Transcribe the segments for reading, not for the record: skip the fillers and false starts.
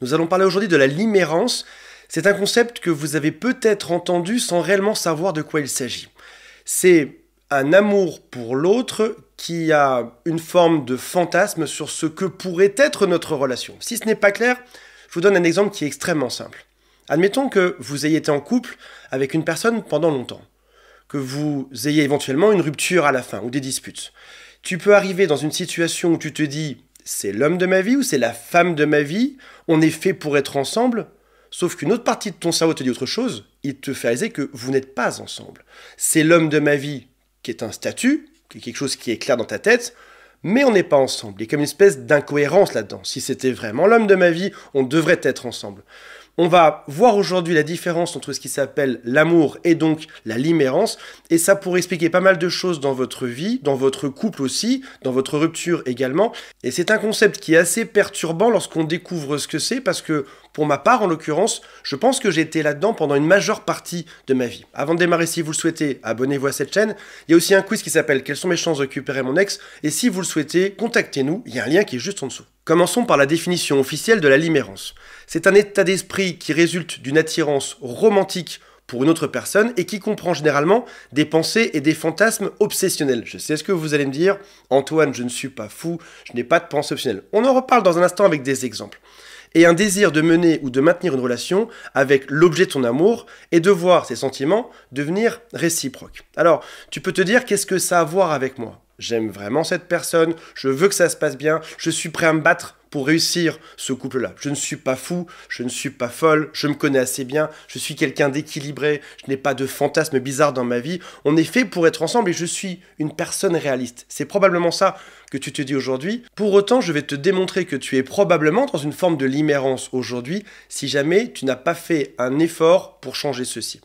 Nous allons parler aujourd'hui de la limérance. C'est un concept que vous avez peut-être entendu sans réellement savoir de quoi il s'agit. C'est un amour pour l'autre qui a une forme de fantasme sur ce que pourrait être notre relation. Si ce n'est pas clair, je vous donne un exemple qui est extrêmement simple. Admettons que vous ayez été en couple avec une personne pendant longtemps, que vous ayez éventuellement une rupture à la fin ou des disputes. Tu peux arriver dans une situation où tu te dis « c'est l'homme de ma vie » ou « c'est la femme de ma vie », on est fait pour être ensemble, sauf qu'une autre partie de ton cerveau te dit autre chose, il te fait réaliser que vous n'êtes pas ensemble. C'est l'homme de ma vie qui est un statut, qui est quelque chose qui est clair dans ta tête, mais on n'est pas ensemble. Il y a comme une espèce d'incohérence là-dedans. Si c'était vraiment l'homme de ma vie, on devrait être ensemble. On va voir aujourd'hui la différence entre ce qui s'appelle l'amour et donc la limérance, et ça pourrait expliquer pas mal de choses dans votre vie, dans votre couple aussi, dans votre rupture également. Et c'est un concept qui est assez perturbant lorsqu'on découvre ce que c'est, parce que pour ma part, en l'occurrence, je pense que j'ai été là-dedans pendant une majeure partie de ma vie. Avant de démarrer, si vous le souhaitez, abonnez-vous à cette chaîne. Il y a aussi un quiz qui s'appelle « Quelles sont mes chances de récupérer mon ex ?» Et si vous le souhaitez, contactez-nous, il y a un lien qui est juste en dessous. Commençons par la définition officielle de la limérance. C'est un état d'esprit qui résulte d'une attirance romantique pour une autre personne et qui comprend généralement des pensées et des fantasmes obsessionnels. Je sais ce que vous allez me dire, Antoine, je ne suis pas fou, je n'ai pas de pensée obsessionnelle. On en reparle dans un instant avec des exemples. Et un désir de mener ou de maintenir une relation avec l'objet de ton amour et de voir ses sentiments devenir réciproques. Alors, tu peux te dire, qu'est-ce que ça a à voir avec moi ? J'aime vraiment cette personne, je veux que ça se passe bien, je suis prêt à me battre pour réussir ce couple-là. Je ne suis pas fou, je ne suis pas folle, je me connais assez bien, je suis quelqu'un d'équilibré, je n'ai pas de fantasmes bizarres dans ma vie. On est fait pour être ensemble et je suis une personne réaliste. C'est probablement ça que tu te dis aujourd'hui. Pour autant, je vais te démontrer que tu es probablement dans une forme de limérance aujourd'hui si jamais tu n'as pas fait un effort pour changer ceci.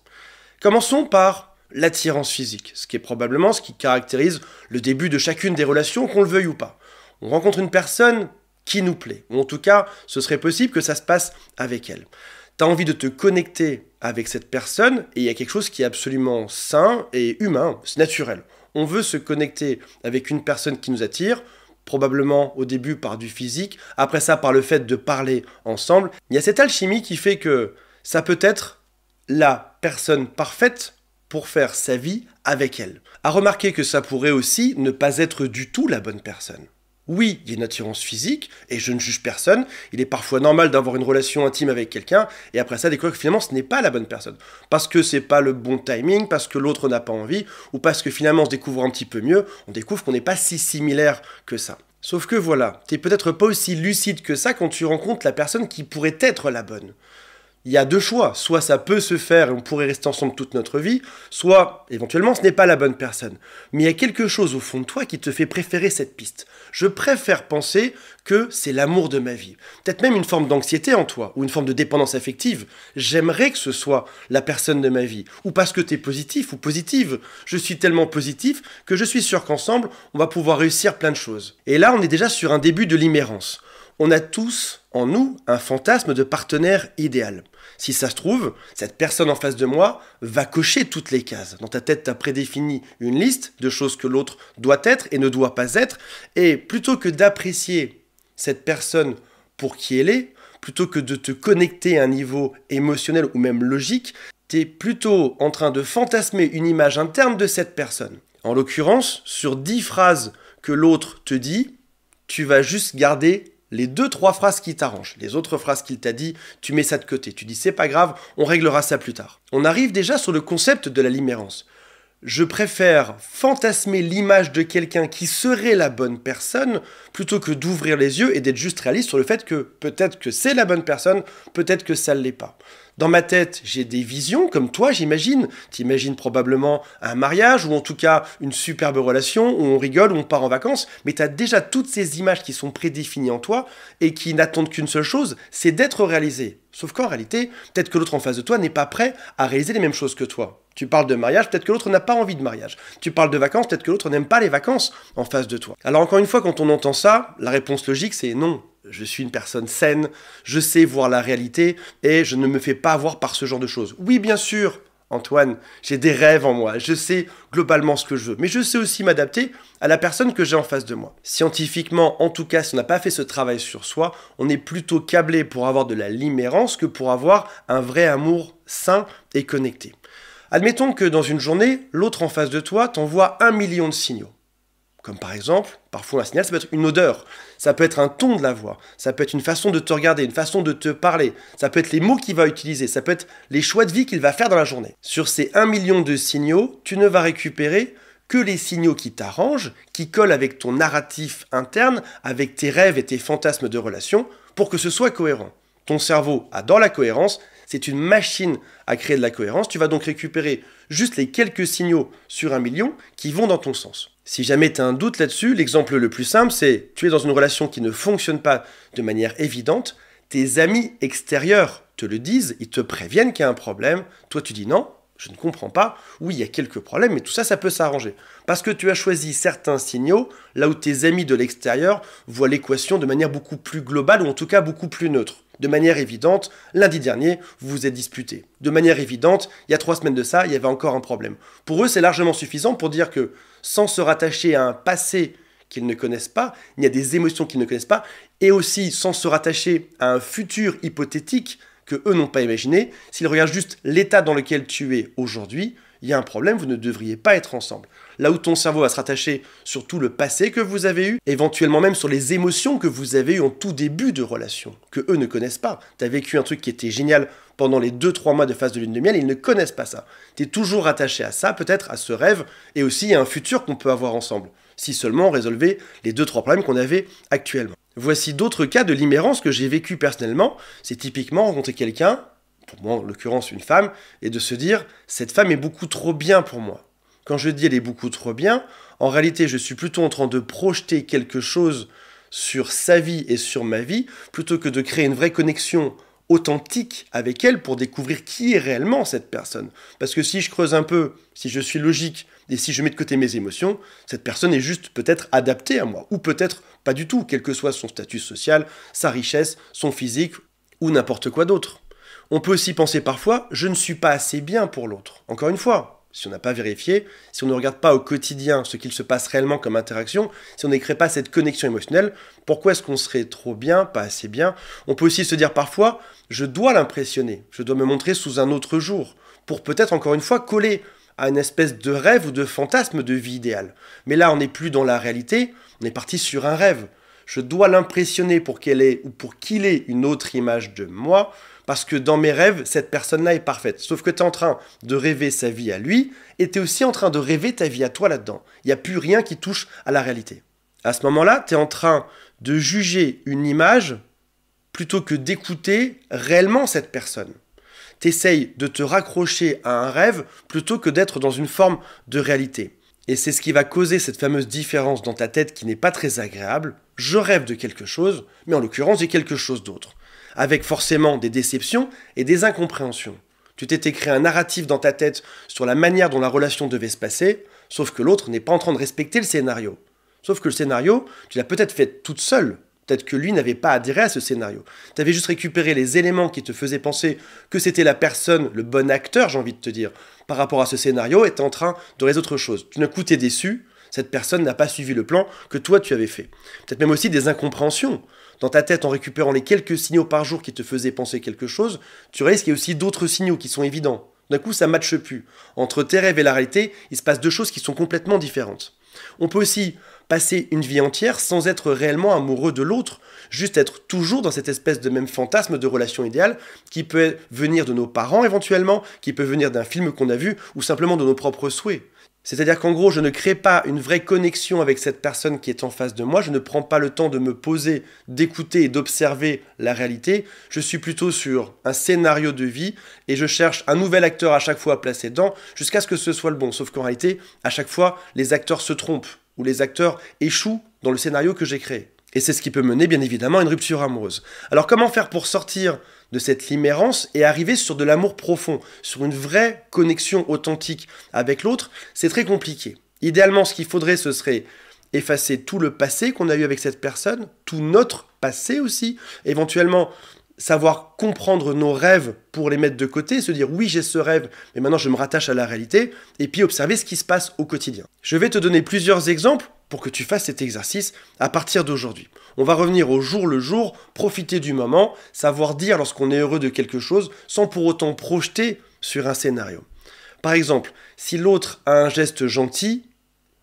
Commençons par l'attirance physique, ce qui est probablement ce qui caractérise le début de chacune des relations, qu'on le veuille ou pas. On rencontre une personne qui nous plaît, ou en tout cas, ce serait possible que ça se passe avec elle. Tu as envie de te connecter avec cette personne, et il y a quelque chose qui est absolument sain et humain, c'est naturel. On veut se connecter avec une personne qui nous attire, probablement au début par du physique, après ça par le fait de parler ensemble. Il y a cette alchimie qui fait que ça peut être la personne parfaite pour faire sa vie avec elle. À remarquer que ça pourrait aussi ne pas être du tout la bonne personne. Oui, il y a une attirance physique, et je ne juge personne, il est parfois normal d'avoir une relation intime avec quelqu'un, et après ça découvrir que finalement ce n'est pas la bonne personne. Parce que c'est pas le bon timing, parce que l'autre n'a pas envie, ou parce que finalement on se découvre un petit peu mieux, on découvre qu'on n'est pas si similaire que ça. Sauf que voilà, t'es peut-être pas aussi lucide que ça quand tu rencontres la personne qui pourrait être la bonne. Il y a deux choix, soit ça peut se faire et on pourrait rester ensemble toute notre vie, soit éventuellement ce n'est pas la bonne personne. Mais il y a quelque chose au fond de toi qui te fait préférer cette piste. Je préfère penser que c'est l'amour de ma vie. Peut-être même une forme d'anxiété en toi, ou une forme de dépendance affective. J'aimerais que ce soit la personne de ma vie. Ou parce que tu es positif ou positive. Je suis tellement positif que je suis sûr qu'ensemble, on va pouvoir réussir plein de choses. Et là, on est déjà sur un début de limérance. On a tous en nous un fantasme de partenaire idéal. Si ça se trouve, cette personne en face de moi va cocher toutes les cases. Dans ta tête, tu as prédéfini une liste de choses que l'autre doit être et ne doit pas être. Et plutôt que d'apprécier cette personne pour qui elle est, plutôt que de te connecter à un niveau émotionnel ou même logique, tu es plutôt en train de fantasmer une image interne de cette personne. En l'occurrence, sur 10 phrases que l'autre te dit, tu vas juste garder les 2-3 phrases qui t'arrangent. Les autres phrases qu'il t'a dit, tu mets ça de côté. Tu dis c'est pas grave, on réglera ça plus tard. On arrive déjà sur le concept de la limérance. Je préfère fantasmer l'image de quelqu'un qui serait la bonne personne plutôt que d'ouvrir les yeux et d'être juste réaliste sur le fait que peut-être que c'est la bonne personne, peut-être que ça ne l'est pas. Dans ma tête, j'ai des visions, comme toi, j'imagine. T'imagines probablement un mariage, ou en tout cas une superbe relation, où on rigole, où on part en vacances, mais t'as déjà toutes ces images qui sont prédéfinies en toi, et qui n'attendent qu'une seule chose, c'est d'être réalisées. Sauf qu'en réalité, peut-être que l'autre en face de toi n'est pas prêt à réaliser les mêmes choses que toi. Tu parles de mariage, peut-être que l'autre n'a pas envie de mariage. Tu parles de vacances, peut-être que l'autre n'aime pas les vacances en face de toi. Alors encore une fois, quand on entend ça, la réponse logique c'est non. Je suis une personne saine, je sais voir la réalité et je ne me fais pas avoir par ce genre de choses. Oui, bien sûr, Antoine, j'ai des rêves en moi, je sais globalement ce que je veux, mais je sais aussi m'adapter à la personne que j'ai en face de moi. Scientifiquement, en tout cas, si on n'a pas fait ce travail sur soi, on est plutôt câblé pour avoir de la limérance que pour avoir un vrai amour sain et connecté. Admettons que dans une journée, l'autre en face de toi t'envoie 1 million de signaux. Comme par exemple, parfois un signal, ça peut être une odeur, ça peut être un ton de la voix, ça peut être une façon de te regarder, une façon de te parler, ça peut être les mots qu'il va utiliser, ça peut être les choix de vie qu'il va faire dans la journée. Sur ces 1 million de signaux, tu ne vas récupérer que les signaux qui t'arrangent, qui collent avec ton narratif interne, avec tes rêves et tes fantasmes de relation, pour que ce soit cohérent. Ton cerveau adore la cohérence, c'est une machine à créer de la cohérence, tu vas donc récupérer juste les quelques signaux sur 1 million qui vont dans ton sens. Si jamais tu as un doute là-dessus, l'exemple le plus simple, c'est tu es dans une relation qui ne fonctionne pas de manière évidente, tes amis extérieurs te le disent, ils te préviennent qu'il y a un problème, toi tu dis non, je ne comprends pas, oui il y a quelques problèmes, mais tout ça, ça peut s'arranger. Parce que tu as choisi certains signaux, là où tes amis de l'extérieur voient l'équation de manière beaucoup plus globale, ou en tout cas beaucoup plus neutre. De manière évidente, lundi dernier, vous vous êtes disputés. De manière évidente, il y a 3 semaines de ça, il y avait encore un problème. Pour eux, c'est largement suffisant pour dire que sans se rattacher à un passé qu'ils ne connaissent pas, il y a des émotions qu'ils ne connaissent pas, et aussi sans se rattacher à un futur hypothétique que eux n'ont pas imaginé, s'ils regardent juste l'état dans lequel tu es aujourd'hui, il y a un problème, vous ne devriez pas être ensemble. Là où ton cerveau va se rattacher sur tout le passé que vous avez eu, éventuellement même sur les émotions que vous avez eues en tout début de relation, que eux ne connaissent pas. Tu as vécu un truc qui était génial pendant les 2-3 mois de phase de lune de miel, ils ne connaissent pas ça. Tu es toujours rattaché à ça, peut-être à ce rêve, et aussi à un futur qu'on peut avoir ensemble, si seulement on résolvait les 2-3 problèmes qu'on avait actuellement. Voici d'autres cas de limérance que j'ai vécu personnellement, c'est typiquement rencontrer quelqu'un, pour moi en l'occurrence une femme, et de se dire « cette femme est beaucoup trop bien pour moi ». Quand je dis elle est beaucoup trop bien, en réalité je suis plutôt en train de projeter quelque chose sur sa vie et sur ma vie, plutôt que de créer une vraie connexion authentique avec elle pour découvrir qui est réellement cette personne. Parce que si je creuse un peu, si je suis logique et si je mets de côté mes émotions, cette personne est juste peut-être adaptée à moi, ou peut-être pas du tout, quel que soit son statut social, sa richesse, son physique ou n'importe quoi d'autre. On peut aussi penser parfois, je ne suis pas assez bien pour l'autre. Encore une fois, si on n'a pas vérifié, si on ne regarde pas au quotidien ce qu'il se passe réellement comme interaction, si on ne crée pas cette connexion émotionnelle, pourquoi est-ce qu'on serait trop bien, pas assez bien? On peut aussi se dire parfois, je dois l'impressionner, je dois me montrer sous un autre jour, pour peut-être encore une fois coller à une espèce de rêve ou de fantasme de vie idéale. Mais là, on n'est plus dans la réalité, on est parti sur un rêve. Je dois l'impressionner pour qu'elle ait ou pour qu'il ait une autre image de moi, parce que dans mes rêves, cette personne-là est parfaite. Sauf que tu es en train de rêver sa vie à lui, et tu es aussi en train de rêver ta vie à toi là-dedans. Il n'y a plus rien qui touche à la réalité. À ce moment-là, tu es en train de juger une image plutôt que d'écouter réellement cette personne. Tu essayes de te raccrocher à un rêve plutôt que d'être dans une forme de réalité. Et c'est ce qui va causer cette fameuse différence dans ta tête qui n'est pas très agréable. Je rêve de quelque chose, mais en l'occurrence, j'ai quelque chose d'autre. Avec forcément des déceptions et des incompréhensions. Tu t'étais créé un narratif dans ta tête sur la manière dont la relation devait se passer, sauf que l'autre n'est pas en train de respecter le scénario. Sauf que le scénario, tu l'as peut-être fait toute seule. Peut-être que lui n'avait pas adhéré à ce scénario. Tu avais juste récupéré les éléments qui te faisaient penser que c'était la personne, le bon acteur, j'ai envie de te dire, par rapport à ce scénario, et tu es en train de résoudre autre chose. Tout d'un coup, tu es déçu, cette personne n'a pas suivi le plan que toi tu avais fait. Peut-être même aussi des incompréhensions. Dans ta tête, en récupérant les quelques signaux par jour qui te faisaient penser quelque chose, tu réalises qu'il y a aussi d'autres signaux qui sont évidents. D'un coup, ça ne matche plus. Entre tes rêves et la réalité, il se passe deux choses qui sont complètement différentes. On peut aussi passer une vie entière sans être réellement amoureux de l'autre, juste être toujours dans cette espèce de même fantasme de relation idéale qui peut venir de nos parents éventuellement, qui peut venir d'un film qu'on a vu ou simplement de nos propres souhaits. C'est-à-dire qu'en gros, je ne crée pas une vraie connexion avec cette personne qui est en face de moi, je ne prends pas le temps de me poser, d'écouter et d'observer la réalité, je suis plutôt sur un scénario de vie et je cherche un nouvel acteur à chaque fois à placer dedans jusqu'à ce que ce soit le bon. Sauf qu'en réalité, à chaque fois, les acteurs se trompent ou les acteurs échouent dans le scénario que j'ai créé. Et c'est ce qui peut mener bien évidemment à une rupture amoureuse. Alors comment faire pour sortir de cette limérance et arriver sur de l'amour profond, sur une vraie connexion authentique avec l'autre? C'est très compliqué. Idéalement, ce qu'il faudrait, ce serait effacer tout le passé qu'on a eu avec cette personne, tout notre passé aussi, éventuellement savoir comprendre nos rêves pour les mettre de côté, se dire oui j'ai ce rêve, mais maintenant je me rattache à la réalité, et puis observer ce qui se passe au quotidien. Je vais te donner plusieurs exemples pour que tu fasses cet exercice à partir d'aujourd'hui. On va revenir au jour le jour, profiter du moment, savoir dire lorsqu'on est heureux de quelque chose sans pour autant projeter sur un scénario. Par exemple, si l'autre a un geste gentil,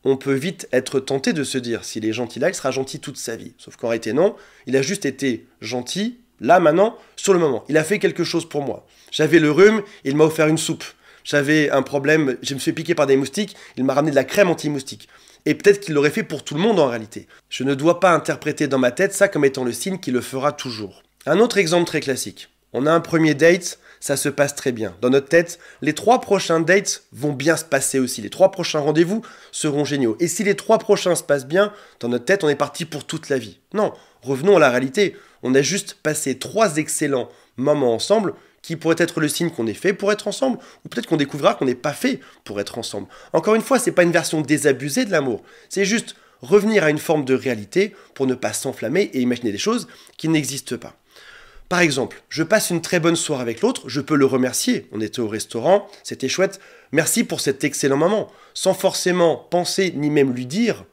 on peut vite être tenté de se dire s'il est gentil là, il sera gentil toute sa vie. Sauf qu'en réalité non, il a juste été gentil là, maintenant, sur le moment. Il a fait quelque chose pour moi. J'avais le rhume, il m'a offert une soupe. J'avais un problème, je me suis piqué par des moustiques, il m'a ramené de la crème anti-moustique. Et peut-être qu'il l'aurait fait pour tout le monde en réalité. Je ne dois pas interpréter dans ma tête ça comme étant le signe qui le fera toujours. Un autre exemple très classique. On a un premier date, ça se passe très bien. Dans notre tête, les 3 prochains dates vont bien se passer aussi. Les 3 prochains rendez-vous seront géniaux. Et si les 3 prochains se passent bien, dans notre tête, on est parti pour toute la vie. Non, revenons à la réalité. On a juste passé 3 excellents moments ensemble qui pourraient être le signe qu'on est fait pour être ensemble, ou peut-être qu'on découvrira qu'on n'est pas fait pour être ensemble. Encore une fois, c'est pas une version désabusée de l'amour. C'est juste revenir à une forme de réalité pour ne pas s'enflammer et imaginer des choses qui n'existent pas. Par exemple, je passe une très bonne soirée avec l'autre, je peux le remercier. On était au restaurant, c'était chouette. Merci pour cet excellent moment. Sans forcément penser ni même lui dire,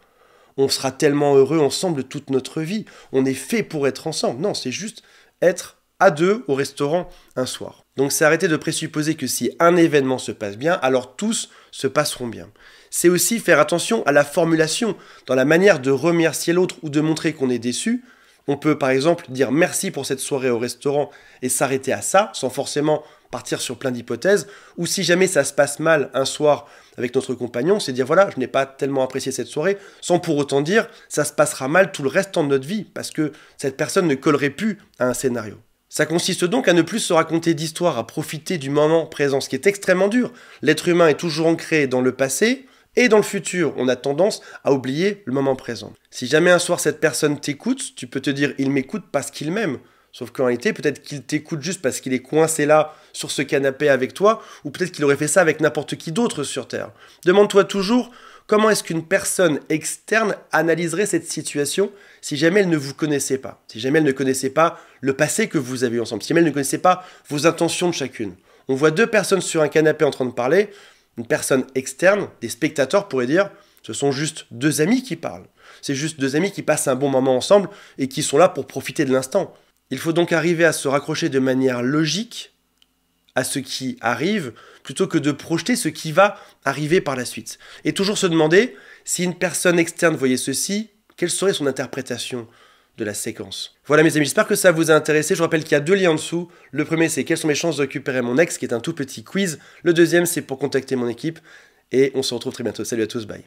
on sera tellement heureux ensemble toute notre vie. On est fait pour être ensemble. Non, c'est juste être à deux au restaurant un soir. Donc c'est arrêter de présupposer que si un événement se passe bien, alors tous se passeront bien. C'est aussi faire attention à la formulation, dans la manière de remercier l'autre ou de montrer qu'on est déçu. On peut par exemple dire merci pour cette soirée au restaurant et s'arrêter à ça, sans forcément partir sur plein d'hypothèses. Ou si jamais ça se passe mal un soir avec notre compagnon, c'est dire voilà, je n'ai pas tellement apprécié cette soirée, sans pour autant dire ça se passera mal tout le restant de notre vie, parce que cette personne ne collerait plus à un scénario. Ça consiste donc à ne plus se raconter d'histoires, à profiter du moment présent, ce qui est extrêmement dur. L'être humain est toujours ancré dans le passé, et dans le futur, on a tendance à oublier le moment présent. Si jamais un soir cette personne t'écoute, tu peux te dire « il m'écoute parce qu'il m'aime ». Sauf qu'en réalité, peut-être qu'il t'écoute juste parce qu'il est coincé là, sur ce canapé avec toi, ou peut-être qu'il aurait fait ça avec n'importe qui d'autre sur Terre. Demande-toi toujours comment est-ce qu'une personne externe analyserait cette situation si jamais elle ne vous connaissait pas, si jamais elle ne connaissait pas le passé que vous avez eu ensemble, si jamais elle ne connaissait pas vos intentions de chacune. On voit 2 personnes sur un canapé en train de parler. Une personne externe, des spectateurs pourraient dire ce sont juste 2 amis qui parlent. C'est juste 2 amis qui passent un bon moment ensemble et qui sont là pour profiter de l'instant. Il faut donc arriver à se raccrocher de manière logique à ce qui arrive plutôt que de projeter ce qui va arriver par la suite. Et toujours se demander si une personne externe voyait ceci, quelle serait son interprétation de la séquence. Voilà mes amis, j'espère que ça vous a intéressé. Je rappelle qu'il y a 2 liens en dessous. Le premier, c'est quelles sont mes chances de récupérer mon ex, qui est un tout petit quiz. Le deuxième, c'est pour contacter mon équipe. Et on se retrouve très bientôt. Salut à tous, bye.